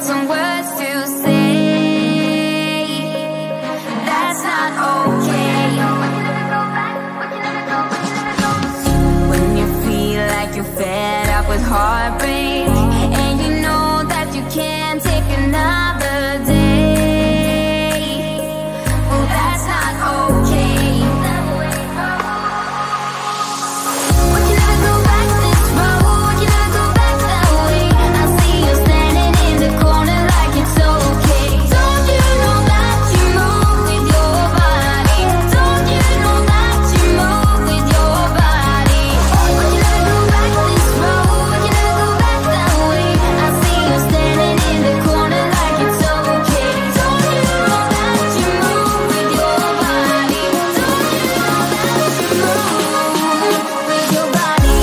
some words to say. That's not okay. When you feel like you're fed up with heartbreak, and you know that you can't take another day, well, that's not okay. We can never go back this road, we can never go back that way. I see you standing in the corner like it's okay. Don't you know that you move with your body? Don't you know that you move with your body? We can never go back this road, we can never go back that way. I see you standing in the corner like it's okay. Don't you know that you move with your body? Don't you know that you move with your body?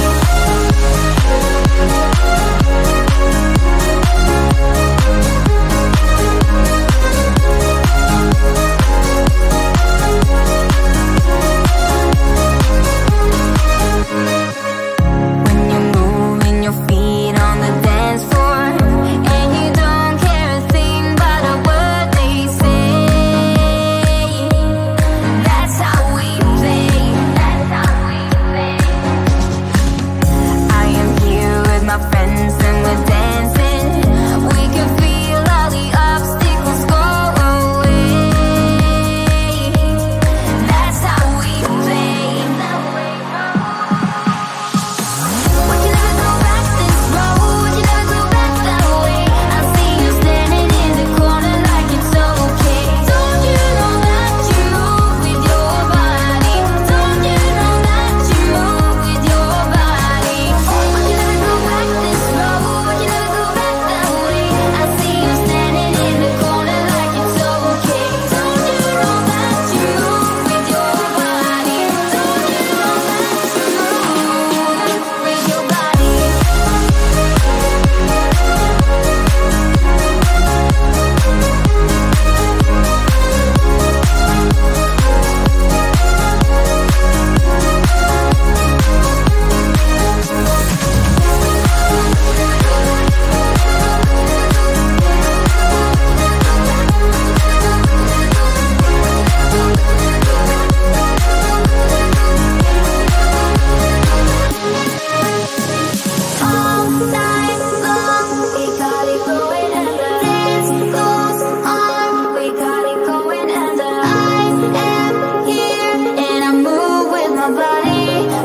When you're moving your feet on the dance floor, and you don't care a thing about a word they say, that's how we play. That's how we play. I am here with my friends and we're dancing. We can feel all the obstacles go away. That's how we play. We can never go back this road, we can never go back that way. I see you standing in the corner like it's okay. Don't you know that you move with your body? Don't you know that you move with your body? We can never go back this road, we can never go back that way. I see you standing in the corner like it's okay. Don't you know that you move with your body? Don't you know that you move with your body? All night long, we got it going under. This goes on, we got it going under. I am here and I move with my body,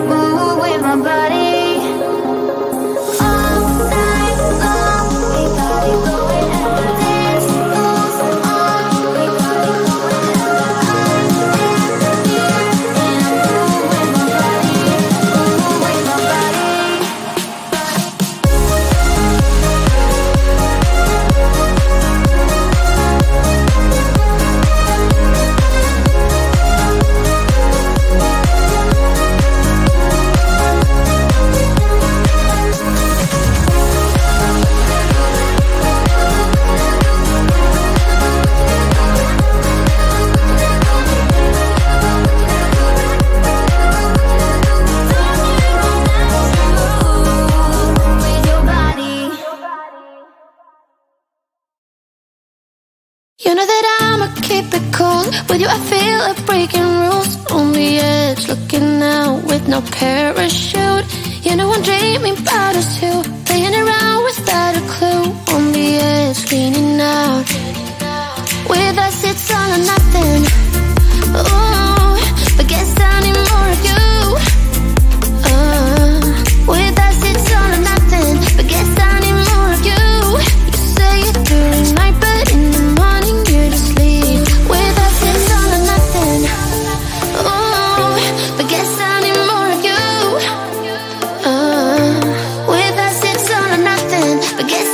move with my body. All night long, we got it going under. This goes on, we got it going under. I am here and I move with my body, move with my body. You know that I'ma keep it cool. With you I feel like breaking rules. On the edge, looking out with no parachute. You know I'm dreaming about us two, playing around without a clue. On the edge, leaning out. With us it's all or nothing. Ooh, but guess I need more of you. With us it's all or nothing, but guess I need more of you. You say it during night, but in the morning you just leave. With us it's all or nothing. Ooh, but guess I need more of you. With us it's all or nothing, but guess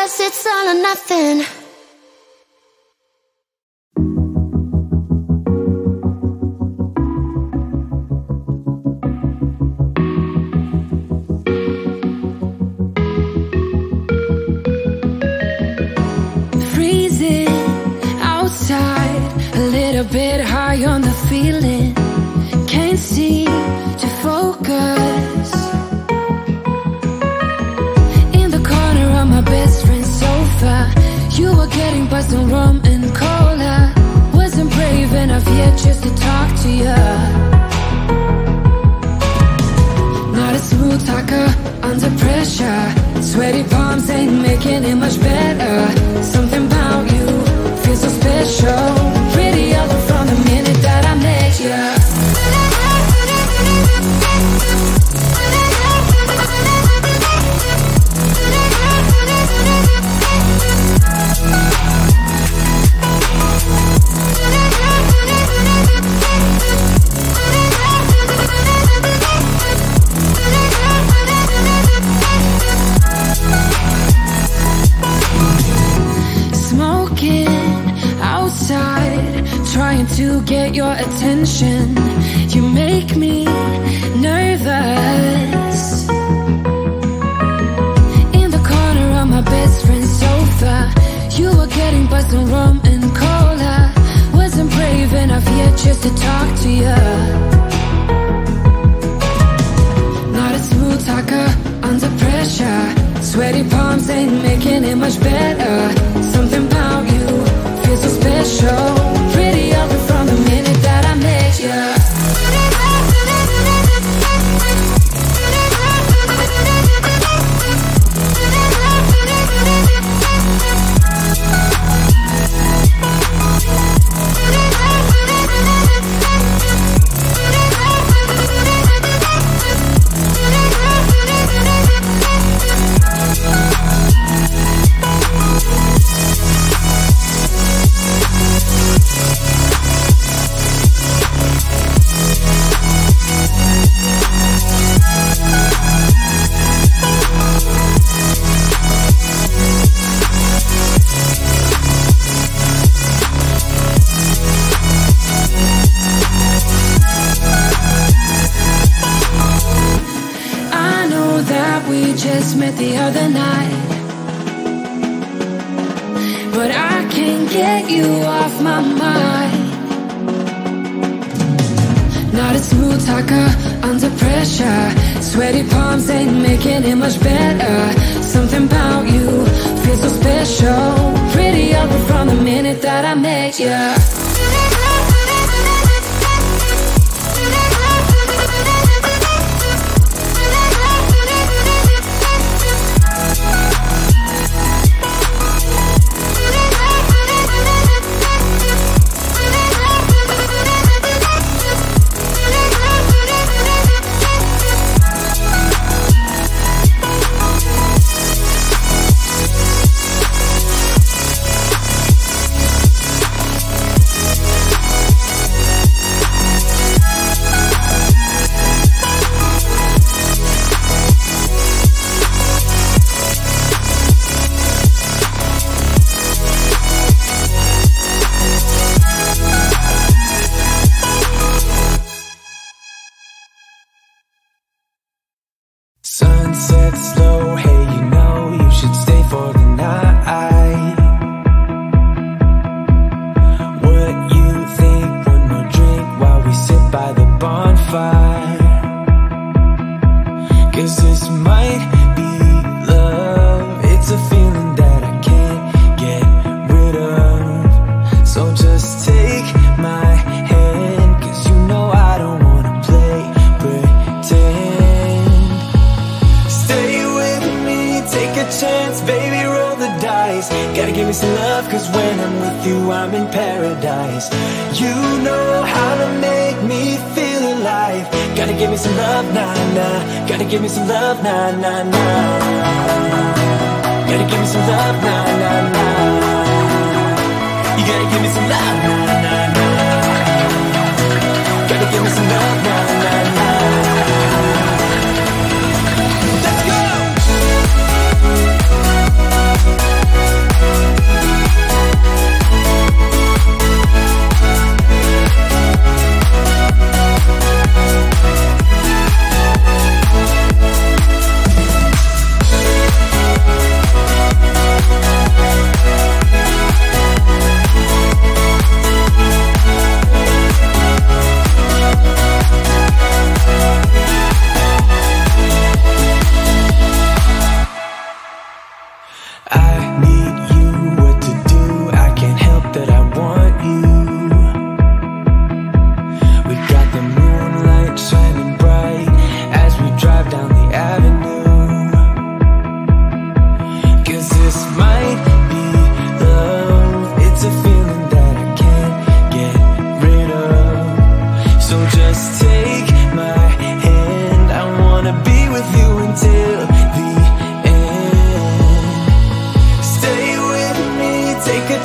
us it's all or nothing. Freezing outside, a little bit high on the feeling. Can't seem to focus. In the corner of my best friend's sofa, you were getting buzzed on rum and cola. Wasn't brave enough yet just to talk to you. Not a smooth talker under pressure. Sweaty palms ain't making it much better. Something about you feels so special. Prettier from the minute that I met you. Trying to get your attention, you make me nervous. In the corner of my best friend's sofa, you were getting buzzed on rum and cola. Wasn't brave enough yet just to talk to you. Not a smooth talker under pressure. Sweaty palms ain't making it much better. Something about you feels so special. Prettier from the minute that I met you. Met the other night, but I can't get you off my mind. Not a smooth talker under pressure. Sweaty palms ain't making it much better. Something about you feels so special. Prettier from the minute that I met you. Sunset slow, hey, you know you should stay for the night. What you think? One more drink while we sit by the bonfire. 'Cause this might be love. It's a feeling that I can't get rid of. So just take my hand, 'cause you know I don't wanna play pretend. Stay with me, take a chance, baby, roll the dice. Gotta give me some love, 'cause when I'm with you, I'm in paradise. You know how to make me feel alive. Gotta give me some love, nah, nah. Gotta give me some love, nah, nah, nah. Gotta give me some love, nah, nah, nah. You gotta give me some love, nah, nah, nah. Gotta give me some love, nah, nah, nah. Let's go!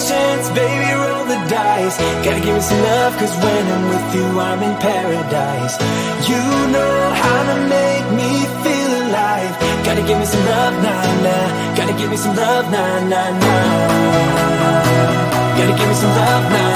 chance, baby, roll the dice. Gotta give me some love, cause when I'm with you, I'm in paradise. You know how to make me feel alive. Gotta give me some love, nah, nah. Gotta give me some love, nah, nah, nah. Gotta give me some love, nah.